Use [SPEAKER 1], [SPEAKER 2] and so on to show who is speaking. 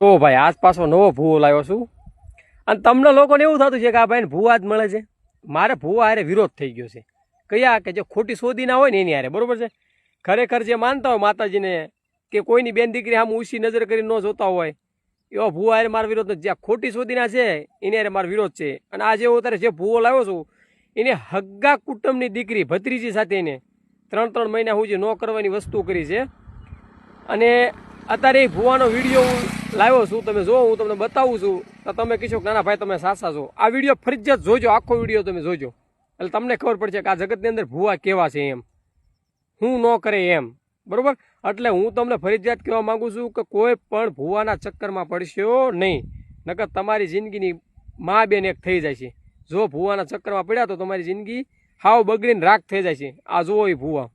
[SPEAKER 1] તો ભાઈ આજ પાછો નવો ભૂવો લાવ્યો છું અને તમને લોકોને એવું થતું છે કે આ ભાઈને ભૂવા જ મળે છે. મારે ભૂવા હારે વિરોધ થઈ ગયો છે. કયા કે જે ખોટી શોધી ના હોય ને એની હારે, બરોબર છે. ખરેખર જે માનતા હોય માતાજીને કે કોઈની બેન દીકરી આમ ઊંચી નજર કરી ન જોતા હોય એવા ભૂવા હારે મારો વિરોધ નથી. જ્યાં ખોટી શોધીના છે એની હારે મારો વિરોધ છે. અને આ જેવો અત્યારે જે ભૂવો લાવ્યો છું એને હગ્ગા કુટુંબની દીકરી ભત્રીજી સાથે એને 3-3 મહિના સુધી ન કરવાની વસ્તુ કરી છે. અને અત્યારે એ ભૂવાનો વિડીયો હું લાવ્યો છું, તમે જો હું તમને બતાવું છું તો તમે કહેશો કે નાના ભાઈ તમે સાચા છો. આ વિડીયો ફરજિયાત જોજો, આખો વિડીયો તમે જોજો એટલે તમને ખબર પડશે કે આ જગતની અંદર ભૂવા કેવા છે એમ, હું ન કરે એમ, બરોબર. એટલે હું તમને ફરજિયાત કહેવા માંગુ છું કે કોઈ પણ ભૂવાના ચક્કરમાં પડશો નહીં, નકર તમારી જિંદગીની મા બેન એક થઈ જાય છે. જો ભૂવાના ચક્કરમાં પડ્યા તો તમારી જિંદગી હાવ બગડીને રાખ થઈ જાય છે. આ જુઓ એ ભૂવા.